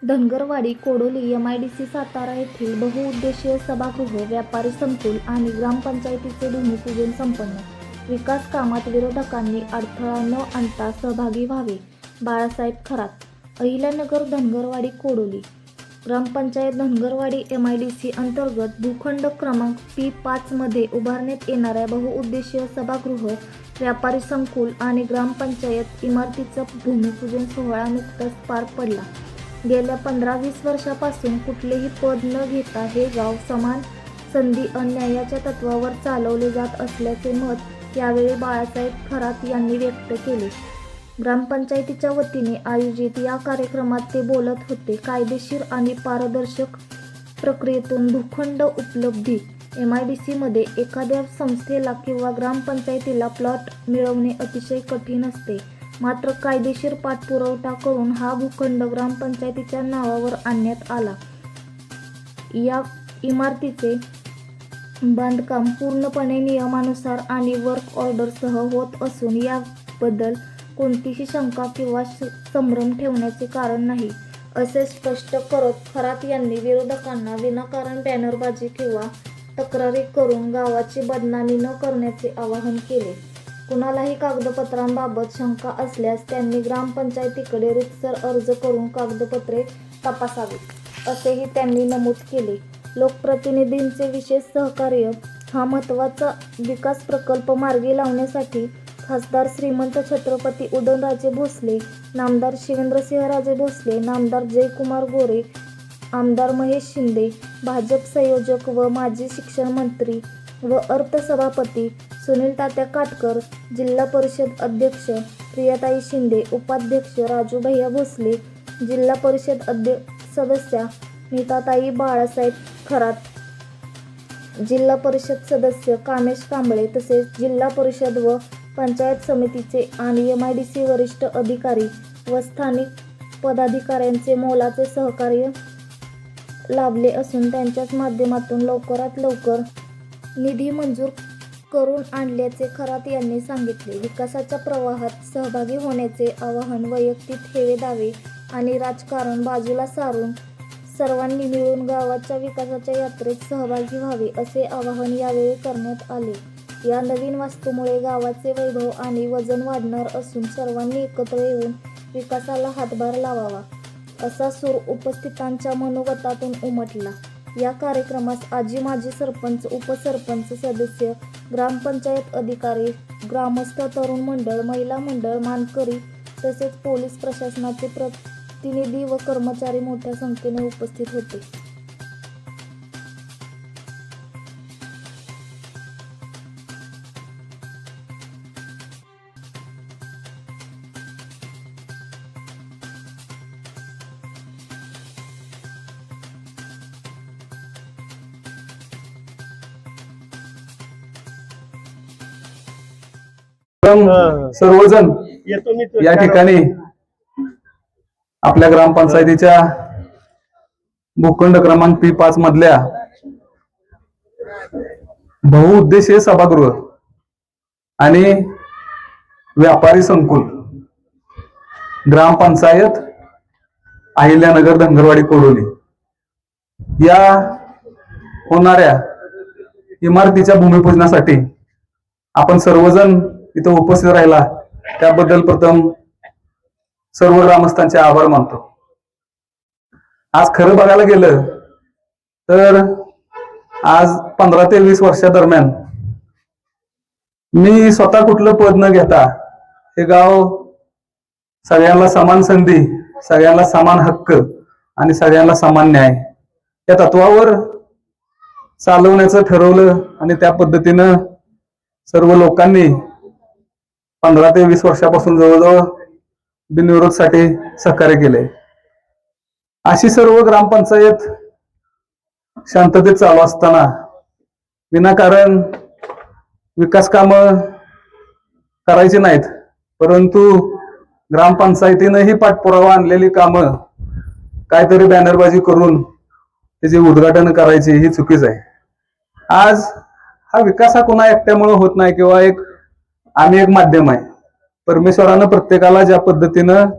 Dhangarwadi Kodoli MIDC Satara येथील बहुउद्देशीय सभागृह, व्यापारी संकुल आणि ग्रामपंचायतीचे भूमिपूजन संपन्न. विकास कामात विरोधकांनी अडथळा न आणता सहभागी व्हावे. बाळासाहेब खरात. अहिल्यानगर धनगरवाडी कोडोली ग्रामपंचायत धनगरवाडी MIDC अंतर्गत भूखंड क्रमांक P5 मध्ये उभारण्यात येणाऱ्या बहुउद्देशीय सभागृह, व्यापारी संकुल आणि ग्रामपंचायत इमारतीचा भूमिपूजन सोहळा नुकताच पार पडला. गेल्या 15-20 वर्षापासून कुठलेही पद न घेता हे गाव समान संधी अन्यायाच्या तत्त्वावर चालवले जात असल्याचे मत यावेळी बाळासाहेब खरात यांनी व्यक्त केले. ग्रामपंचायतीच्या वतीने आयोजित या कार्यक्रमात ते बोलत होते. कायदेशीर आणि पारदर्शक प्रक्रियेतून भूखंड उपलब्धी. MIDC मध्ये एखाद्या संस्थेला किंवा ग्रामपंचायतीला प्लॉट मिळवणे अतिशय कठीण असते. मात्र कायदेशीर पाठपुरावा करून हा भूखंड ग्रामपंचायतीच्या नावावर आणण्यात आला. या इमारतीचे बांधकाम पूर्णपणे नियमानुसार आणि वर्क ऑर्डरसह होत असून याबद्दल कोणतीही शंका किंवा संभ्रम ठेवण्याचे कारण नाही, असे स्पष्ट करत खरात यांनी विरोधकांना विनाकारण बॅनरबाजी किंवा तक्रारी करून गावाची बदनामी न करण्याचे आवाहन केले. कुणालाही कागदपत्रांबाबत शंका असल्यास त्यांनी ग्रामपंचायतीकडे रितसर अर्ज करून कागदपत्रे तपासावीत, असेही त्यांनी नमूद केले. लोकप्रतिनिधींचे विशेष सहकार्य. हा महत्त्वाचा विकास प्रकल्प मार्गी लावण्यासाठी खासदार श्रीमंत छत्रपती उदयनराजे भोसले, नामदार शिवेंद्रसिंहराजे भोसले, नामदार जयकुमार गोरे, आमदार महेश शिंदे, भाजप संयोजक व माजी शिक्षण मंत्री व अर्थसभापती सुनील तात्या काटकर, जिल्हा परिषद अध्यक्ष प्रियाताई शिंदे, उपाध्यक्ष राजू भैया भोसले, जिल्हा परिषद सदस्या नीताताई बाळासाहेब खरात, जिल्हा परिषद सदस्य कामेश कांबळे तसेच जिल्हा परिषद व पंचायत समितीचे आणि MIDC वरिष्ठ अधिकारी व स्थानिक पदाधिकाऱ्यांचे मोलाचे सहकार्य लाभले असून त्यांच्याच माध्यमातून लवकरात लवकर निधी मंजूर करून आणल्याचे खरात यांनी सांगितले. विकासाच्या प्रवाहात सहभागी होण्याचे आवाहन वैयक्तिक हेवेदावे आणि राजकारण बाजूला सारून सर्वांनी मिळून गावाच्या विकासाच्या यात्रेत सहभागी व्हावे, असे आवाहन यावेळी करण्यात आले. या नवीन वास्तूमुळे गावाचे वैभव आणि वजन वाढणार असून सर्वांनी एकत्र येऊन विकासाला हातभार लावावा, असा सूर उपस्थितांच्या मनोगतातून उमटला. या कार्यक्रमास माजी सरपंच, उपसरपंच, सदस्य, ग्रामपंचायत अधिकारी, ग्रामस्थ, तरुण मंडळ, महिला मंडळ, मानकरी तसेच पोलीस प्रशासनाचे प्रतिनिधी व कर्मचारी मोठ्या संख्येने उपस्थित होते. सर्वजण या ठिकाणी आपल्या ग्रामपंचायतीच्या भूखंड क्रमांक P5 मधल्या बहुउद्देशीय सभागृह आणि व्यापारी संकुल, ग्रामपंचायत अहिल्यानगर धनगरवाडी कोडोली या होणाऱ्या इमारतीच्या भूमिपूजनासाठी आपण सर्वजण इथं उपस्थित राहिला त्याबद्दल प्रथम सर्व ग्रामस्थांचे आभार मानतो. आज खरं बघायला गेलं तर आज 15 ते 20 वर्षादरम्यान मी स्वतः कुठलं पद न घेता हे गाव सगळ्यांना समान संधी, सगळ्यांना समान हक्क आणि सगळ्यांना समान न्याय या तत्वावर चालवण्याचं ठरवलं आणि त्या पद्धतीनं सर्व लोकांनी 15 ते 20 वर्षापासून जवळजवळ बिनविरोधसाठी सहकार्य केले. अशी सर्व ग्रामपंचायत शांततेत चालू असताना विनाकारण विकास कामं करायची नाहीत, परंतु ग्रामपंचायतीनं ही पाठपुरावा आणलेली कामं काहीतरी बॅनरबाजी करून त्याचे उद्घाटन करायची ही चुकीच आहे. आज हा विकास हा कोणा एकट्यामुळे होत नाही किंवा आम्ही एक माध्यम आहे. परमेश्वरानं प्रत्येकाला ज्या पद्धतीनं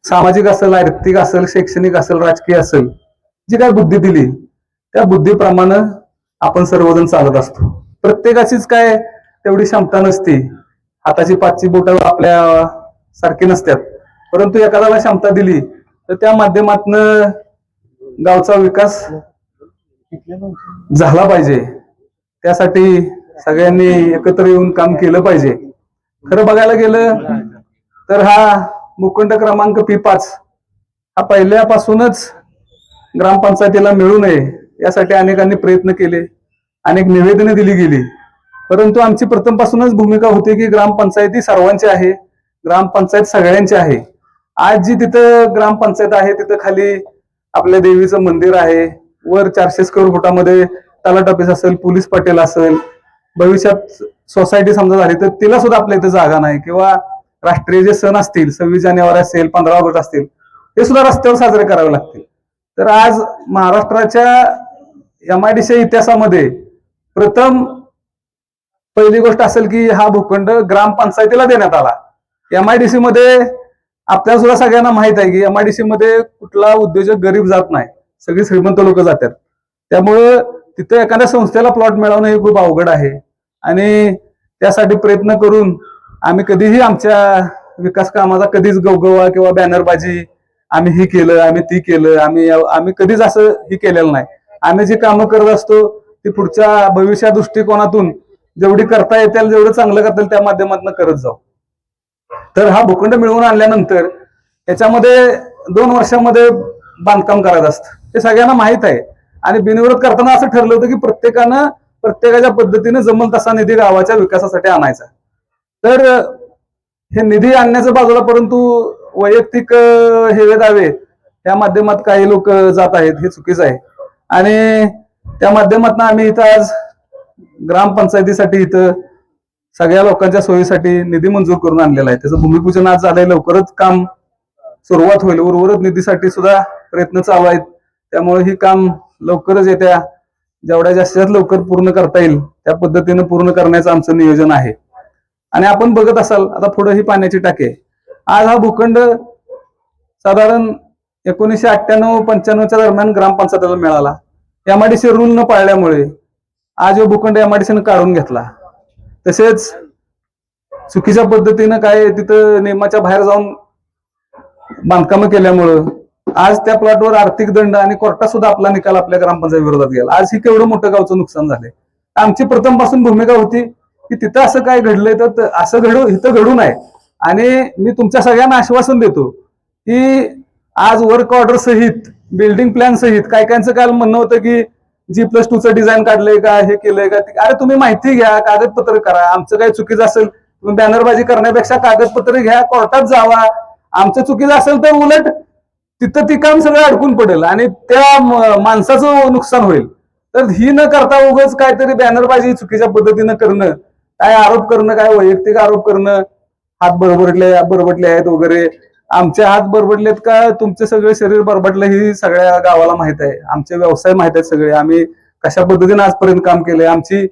सामाजिक असेल, आर्थिक असेल, शैक्षणिक असेल, राजकीय असेल, जी काय बुद्धी दिली त्या बुद्धीप्रमाणे आपण सर्वजण चालत असतो. प्रत्येकाचीच काय तेवढी क्षमता नसते. हाताची पाचची बोट आपल्या सारखी नसतात, परंतु एखाद्याला क्षमता दिली तर त्या माध्यमातून गावचा विकास झाला पाहिजे. त्यासाठी सगळ्यांनी एकत्र येऊन काम केलं पाहिजे. खरं बघायला गेलं तर हा भूखंड क्रमांक P5 हा पहिल्यापासूनच ग्रामपंचायतीला मिळू नये यासाठी अनेकांनी प्रयत्न केले, अनेक निवेदने दिली गेली, परंतु आमची प्रथमपासूनच भूमिका होती की ग्रामपंचायती सर्वांची आहे, ग्रामपंचायत सगळ्यांची आहे. आज जी तिथं ग्रामपंचायत आहे तिथं खाली आपल्या देवीचं मंदिर आहे, वर 400 स्क्वेअर फुटामध्ये तलाठी ऑफिस असेल, पोलीस पाटील असेल, भविष्यात सोसायटी समजा झाली तर तिला सुद्धा आपल्या इथे जागा नाही, किंवा राष्ट्रीय जे सण असतील 26 जानेवारी असेल, 15 ऑगस्ट असतील, हे सुद्धा रस्त्यावर साजरे करावे लागतील. तर आज महाराष्ट्राच्या MIDC इतिहासामध्ये प्रथम पहिली गोष्ट असेल की हा भूखंड ग्रामपंचायतीला देण्यात आला. MIDC मध्ये आपल्याला सुद्धा सगळ्यांना माहित आहे की MIDC मध्ये कुठला उद्योजक गरीब जात नाही, सगळी श्रीमंत लोक जातात. त्यामुळं तिथं एखाद्या संस्थेला प्लॉट मिळवणं हे खूप अवघड आहे, आणि त्यासाठी प्रयत्न करून आम्ही कधीही आमच्या विकास कामाचा कधीच गवगवा किंवा बॅनरबाजी आम्ही ही केलं, आम्ही ती केलं, आम्ही कधीच असं ही केलेलं नाही. आम्ही जी कामं करत असतो ती पुढच्या भविष्या दृष्टिकोनातून जेवढी करता येतील, जेवढं चांगलं करता येईल त्या माध्यमातून करत जाऊ. तर हा भूखंड मिळवून आणल्यानंतर याच्यामध्ये 2 वर्षामध्ये बांधकाम करायचं असतं, हे सगळ्यांना माहित आहे. आणि बिनविरोध करताना असं ठरलं होतं की प्रत्येकानं प्रत्येकाच्या पद्धतीने जमल तसा निधी गावाच्या विकासासाठी आणायचा. तर हे निधी आणण्याच्या बाजूला, परंतु वैयक्तिक हेवे दावे त्या माध्यमात काही लोक जात आहेत, हे चुकीचं आहे. आणि त्या माध्यमातून आम्ही इथं आज ग्रामपंचायतीसाठी इथं सगळ्या लोकांच्या सोयीसाठी निधी मंजूर करून आणलेला आहे. त्याचं भूमिपूजन आज झालंय, लवकरच काम सुरुवात होईल. उर्वरित निधीसाठी सुद्धा प्रयत्न चालू आहेत. त्यामुळे ही काम लवकरच येत्या जेवढ्या जास्तीत लवकर पूर्ण करता येईल त्या पद्धतीने पूर्ण करण्याचं आमचं नियोजन आहे. आणि आपण बघत असाल आता पुढे ही पाण्याची टाकी आहे. आज हा भूखंड साधारण 1998-95च्या दरम्यान ग्रामपंचायतीला मिळाला. MIDC रूल न पाळल्यामुळे आज हा भूखंड MIDCने काढून घेतला. तसेच चुकीच्या पद्धतीनं काय तिथं नियमाच्या बाहेर जाऊन बांधकाम केल्यामुळं आज त्या प्लॉटवर आर्थिक दंड आणि कोर्टात सुद्धा आपला निकाल आपल्या ग्रामपंचायत विरोधात गेला. आज ही केवढं मोठं गावचं नुकसान झालंय. आमची प्रथमपासून भूमिका होती की तिथं असं काय घडलंय तर असं इथं घडू नये. आणि मी तुमच्या सगळ्यांना आश्वासन देतो की आज वर्क ऑर्डर सहित, बिल्डिंग प्लॅन सहित, काय कायचं काल म्हणणं होतं की G+2चं डिझाईन काढलंय का, हे केलंय का, अरे तुम्ही माहिती घ्या, कागदपत्र करा. आमचं काही चुकीचं असेल तुम्ही बॅनरबाजी करण्यापेक्षा कागदपत्र घ्या, कोर्टात जावा. आमचं चुकीचं असेल तर उलट तिथं ती काम सगळं अडकून पडेल आणि त्या माणसाचं नुकसान होईल. तर ही न करता उगाच काहीतरी बॅनरबाजी चुकीच्या पद्धतीनं करणं, काय आरोप करणं, काय वैयक्तिक आरोप करणं, हात बरबटले आहेत वगैरे. आमचे हात बरबटलेत का तुमचे सगळे शरीर बरबटलं ही सगळ्या गावाला माहित आहे. आमचे व्यवसाय माहित आहेत सगळे, आम्ही कशा पद्धतीने आजपर्यंत काम केलंय. आमची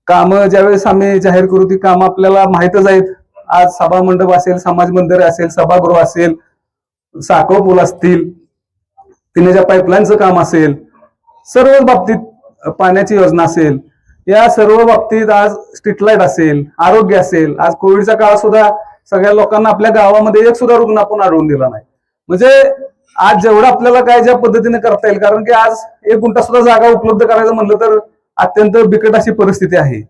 कामं ज्यावेळेस आम्ही जाहीर करू ती कामं आपल्याला माहितच आहेत. आज सभा मंडप असेल, समाज मंदिर असेल, सभागृह असेल, साखर पूल असतील, पिण्याच्या पाईपलाईनचं काम असेल, सर्व बाबतीत पाण्याची योजना असेल, या सर्व बाबतीत आज स्ट्रीट लाईट असेल, आरोग्य असेल. आज कोविडच्या काळात सुद्धा सगळ्या लोकांना आपल्या गावामध्ये एक सुद्धा रुग्ण आपण आढळून दिला नाही. म्हणजे आज जेवढं आपल्याला काय ज्या पद्धतीने करता येईल, कारण की आज 1 गुंठा सुद्धा जागा उपलब्ध करायचं म्हणलं तर अत्यंत बिकट अशी परिस्थिती आहे.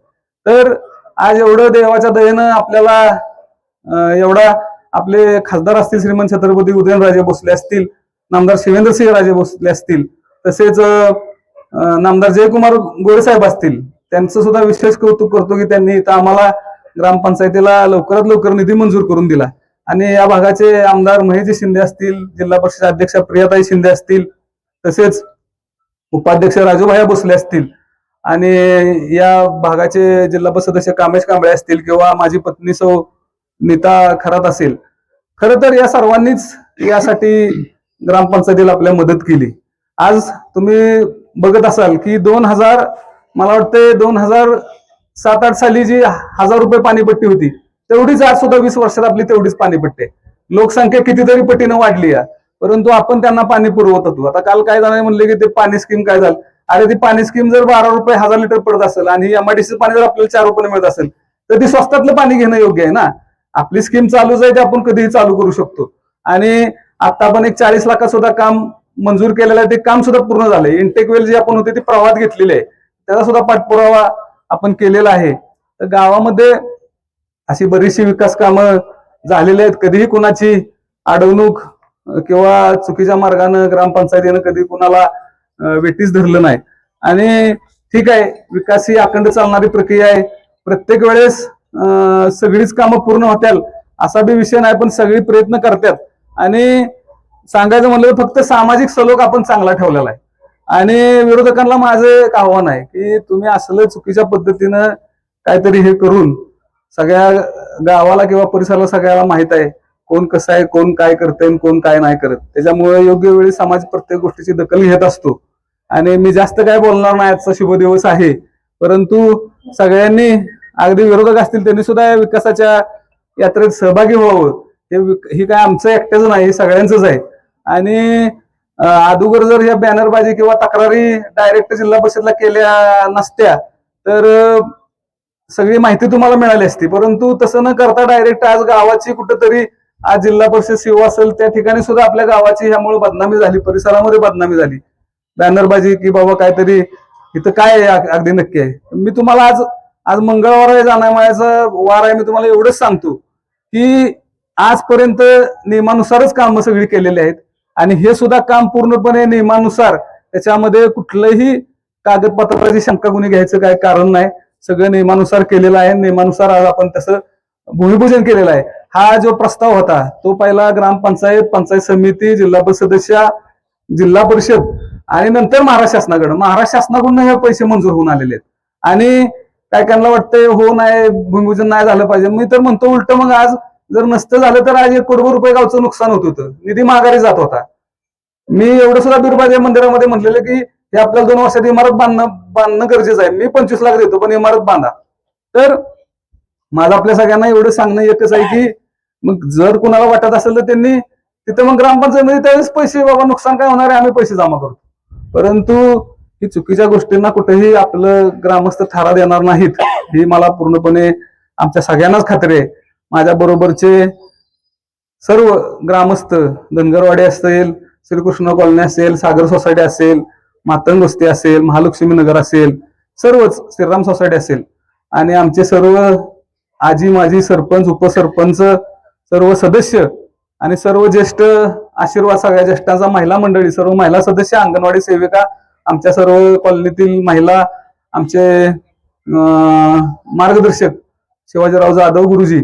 तर आज एवढं देवाच्या दयेनं आपल्याला एवढा आपले खासदार असतील श्रीमंत छत्रपती उदयनराजे भोसले असतील, नामदार शिवेंद्रसिंहराजे भोसले असतील, तसेच नामदार जयकुमार गोरे साहेब असतील, त्यांचं सुद्धा विशेष कौतुक करतो की त्यांनी इथं आम्हाला ग्रामपंचायतीला लवकरात लवकर निधी मंजूर करून दिला. आणि या भागाचे आमदार महेशजी शिंदे असतील, जिल्हा परिषद अध्यक्षा प्रियाताई शिंदे असतील, तसेच उपाध्यक्ष राजूभाई भोसले असतील, आणि या भागाचे जिल्हा परिषद सदस्य कामेश कांबळे असतील, किंवा माझी पत्नी सौ नीता खरात असेल. खरं तर या सर्वांनीच यासाठी ग्रामपंचायतीला आपल्या मदत केली. आज तुम्ही बघत असाल की मला वाटते 2007-8 साली जी 1000 रुपये पाणीपट्टी होती तेवढीच आज सुद्धा 20 वर्षात आपली तेवढीच पाणीपट्टी. लोकसंख्या कितीतरी पटीनं वाढली आहे, परंतु आपण त्यांना पाणी पुरवत होतो. आता काल काय झालं म्हणले की ते पाणी स्कीम काय झालं, अरे ती पाणी स्कीम जर 12 रुपये 1000 लिटर पडत असेल आणि एमआयडीसी पाणी जर आपल्याला 4 रुपये मिळत असेल तर ती स्वस्तातलं पाणी घेणं योग्य आहे ना. आपली स्कीम चालूच आहे, ते आपण कधीही चालू करू शकतो. आणि आता आपण एक 40 लाखात सुद्धा काम मंजूर केलेलं आहे, ते काम सुद्धा पूर्ण झालंय. इंटेक वेल जी आपण होते ती प्रवाहात घेतलेली आहे, त्याचा सुद्धा पाठपुरावा आपण केलेला आहे. तर गावामध्ये अशी बरीचशी विकास कामं झालेली आहेत. कधीही कुणाची अडवणूक किंवा चुकीच्या मार्गानं ग्रामपंचायतीनं कधी कुणाला वेटीस धरलं नाही. आणि ठीक आहे, विकास ही अखंड चालणारी प्रक्रिया आहे. प्रत्येक वेळेस सगळीच कामं पूर्ण होत्याल असा बी विषय नाही, पण सगळी प्रयत्न करतात. आणि सांगायचं म्हणलं तर फक्त सामाजिक सलोख आपण चांगला ठेवलेला आहे. आणि विरोधकांना माझं एक आव्हान आहे की तुम्ही असलं चुकीच्या पद्धतीनं काहीतरी हे करून सगळ्या गावाला किंवा परिसराला सगळ्याला माहित आहे कोण कसं आहे, कोण काय करतंय, कोण काय नाही करत. त्याच्यामुळे योग्य वेळी समाज प्रत्येक गोष्टीची दखल घेत असतो. आणि मी जास्त काय बोलणार नाही, आजचा शुभ दिवस आहे, परंतु सगळ्यांनी अगदी विरोधक असतील त्यांनी सुद्धा या विकासाच्या यात्रेत सहभागी व्हावं. ही काय आमचं एकट्याच नाही, सगळ्यांचंच आहे. आणि अगोदर जर या बॅनरबाजी किंवा तक्रारी डायरेक्ट जिल्हा परिषदला केल्या नसत्या तर सगळी माहिती तुम्हाला मिळाली असती. परंतु तसं न करता डायरेक्ट आज गावाची कुठंतरी आज जिल्हा परिषद सेवा असेल त्या ठिकाणी सुद्धा आपल्या गावाची ह्यामुळे बदनामी झाली, परिसरामध्ये बदनामी झाली. बॅनरबाजी की बाबा काहीतरी इथं काय अगदी नक्की आहे. मी तुम्हाला आज आज मंगळवार आहे, जाण्यामायाचा वार आहे, मी तुम्हाला एवढंच सांगतो की आजपर्यंत नियमानुसारच कामं सगळी केलेली आहेत. आणि हे सुद्धा काम पूर्णपणे नियमानुसार, त्याच्यामध्ये कुठलंही कागदपत्राची शंका कुणी घ्यायचं काय कारण नाही. सगळं नियमानुसार केलेलं आहे. नियमानुसार आज आपण तसं भूमिपूजन केलेलं आहे. हा जो प्रस्ताव होता तो पहिला ग्रामपंचायत, पंचायत समिती, जिल्हा परिषद सदस्य, जिल्हा परिषद आणि नंतर महाराष्ट्र शासनाकडून हे पैसे मंजूर होऊन आलेले आहेत. आणि काय त्यांना वाटतंय हो नाही भूमिपूजन नाही झालं पाहिजे. मी तर म्हणतो उलट, मग आज जर नसतं झालं तर आज 1 कोटी रुपये गावचं नुकसान होत होतं, निधी माघारी जात होता. मी एवढं सुद्धा बिरबाजी मंदिरामध्ये म्हटलेलं की हे आपल्याला 2 वर्षात इमारत बांधणं गरजेचं आहे. मी 25 लाख देतो पण इमारत बांधा. तर माझं आपल्या सगळ्यांना एवढं सांगणं एकच आहे की मग जर कुणाला वाटत असेल तर त्यांनी तिथं मग ग्रामपंचायतीमध्ये त्यावेळेस पैसे, बाबा नुकसान काय होणार आहे आम्ही पैसे जमा करतो. परंतु ही चुकीच्या गोष्टींना कुठेही आपलं ग्रामस्थ थारा देणार नाहीत ही मला पूर्णपणे आमच्या सगळ्यांनाच खात्री आहे. माझ्या बरोबरचे सर्व ग्रामस्थ, धनगरवाडी असेल, श्रीकृष्ण कॉलनी असेल, सागर सोसायटी असेल, मातंग वस्ती असेल, महालक्ष्मी नगर असेल, सर्वच श्रीराम सोसायटी असेल आणि आमचे सर्व आजी माजी सरपंच, उपसरपंच, सर्व सदस्य आणि सर्व ज्येष्ठ आशीर्वाद, सगळ्या ज्येष्ठांचा महिला मंडळी, सर्व महिला सदस्य, अंगणवाडी सेविका, आमच्या सर्व कॉलनीतील महिला, आमचे मार्गदर्शक शिवाजीराव जाधव गुरुजी,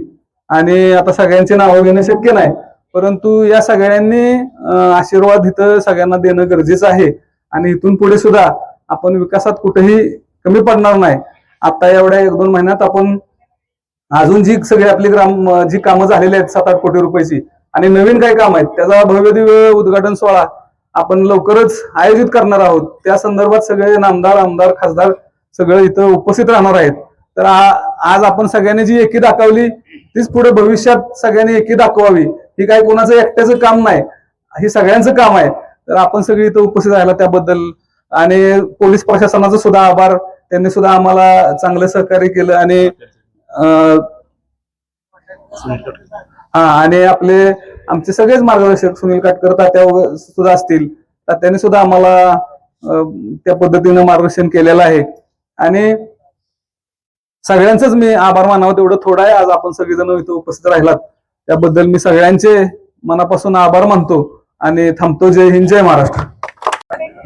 आणि आता सगळ्यांची नावं घेणं शक्य नाही, परंतु या सगळ्यांनी आशीर्वाद इथं सगळ्यांना देणं गरजेचं आहे. आणि इथून पुढे सुद्धा आपण विकासात कुठेही कमी पडणार नाही. आता एवढ्या 1-2 महिन्यात आपण अजून जी सगळी आपली जी कामं झालेली आहेत 7-8 कोटी रुपयाची आणि नवीन काही काम आहेत त्याचा भव्य दिव्य उद्घाटन सोहळा आपण लवकरच आयोजित करणार आहोत. त्या संदर्भात सगळे नामदार, आमदार, खासदार सगळे इथं उपस्थित राहणार आहेत. तर आज आपण सगळ्यांनी जी एकी दाखवली तीच पुढे भविष्यात सगळ्यांनी एकी दाखवावी. ही काही कोणाचं एकट्याचं काम नाही, हे सगळ्यांचं काम आहे. तर आपण सगळे इथं उपस्थित राहिला त्याबद्दल आणि पोलीस प्रशासनाचं सुद्धा आभार. त्यांनी सुद्धा आम्हाला चांगलं सहकार्य केलं. आणि आणि आमचे सगळेच मार्गदर्शक सुनील काटकर तात्या सुद्धा असतील, तात्याने सुद्धा आम्हाला त्या पद्धतीनं मार्गदर्शन केलेलं आहे. आणि सगळ्यांचंच मी आभार मानावं तेवढं थोडं आहे. आज आपण सगळेजण इथं उपस्थित राहिलात त्याबद्दल मी सगळ्यांचे मनापासून आभार मानतो आणि थांबतो. जय हिंद, जय महाराष्ट्र.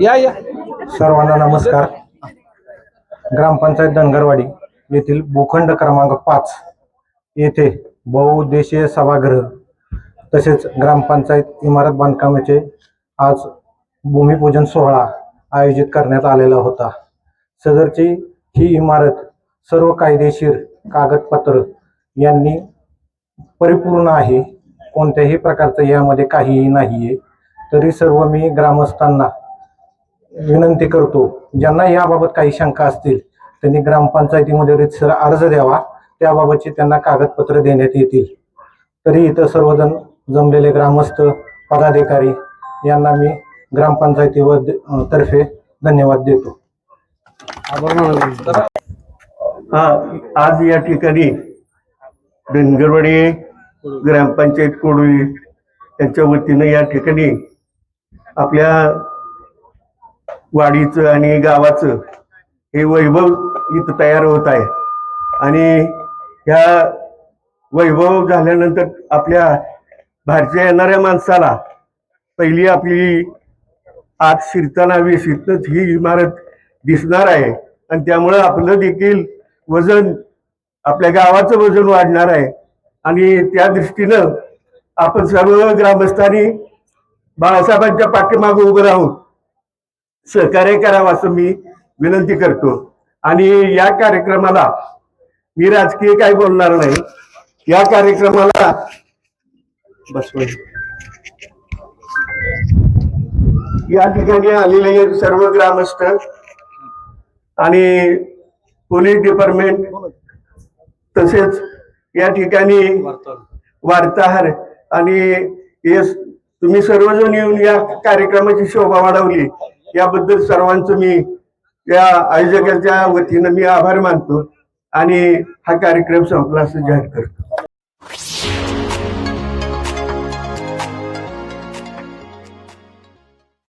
या सर्वांना नमस्कार. ग्रामपंचायत धनगरवाडी येथील भूखंड क्रमांक 5 येथे बहुउद्देशीय सभागृह तसेच ग्रामपंचायत इमारत बांधकामाचे आज भूमिपूजन सोहळा आयोजित करण्यात आलेला होता. सदरची ही इमारत सर्व कायदेशीर कागदपत्र यांनी परिपूर्ण आहे. कोणत्याही प्रकारचं यामध्ये काहीही नाहीये. तरी सर्व मी ग्रामस्थांना विनंती करतो, ज्यांना याबाबत काही शंका असतील त्यांनी ग्रामपंचायतीमध्ये रीतसर अर्ज द्यावा, त्याबाबतची त्यांना कागदपत्र देण्यात येतील. तरी इथं सर्वजण जमलेले ग्रामस्थ पदाधिकारी यांना मी तर्फे धन्यवाद देतो. आज या ठिकाणी धनगरवाडी ग्रामपंचायत कोडोली यांच्या वतीनं या ठिकाणी आपल्या वाडीचं आणि गावाचं हे वैभव इथं तयार होत आहे. आणि ह्या वैभव झाल्यानंतर आपल्या बाहेरच्या येणाऱ्या माणसाला पहिली आपली आत शिरताना वेशीतच ही इमारत दिसणार आहे. आणि त्यामुळं आपलं देखील वजन, आपल्या गावाचं वजन वाढणार आहे. आणि त्या दृष्टीनं आपण सर्व ग्रामस्थांनी बाळासाहेबांच्या पाठीमागे उभं राहून सहकार्य करावं असं मी विनंती करतो. आणि या कार्यक्रमाला मी राजकीय काही बोलणार नाही. या कार्यक्रमाला या ठिकाणी आलेले सर्व ग्रामस्थ आणि पोलीस डिपार्टमेंट तसेच या ठिकाणी वार्ताहर आणि तुम्ही सर्वजण येऊन या कार्यक्रमाची शोभा वाढवली याबद्दल सर्वांचं मी या आयोजकांच्या वतीनं मी आभार मानतो आणि हा कार्यक्रम संपला असं जाहीर करतो.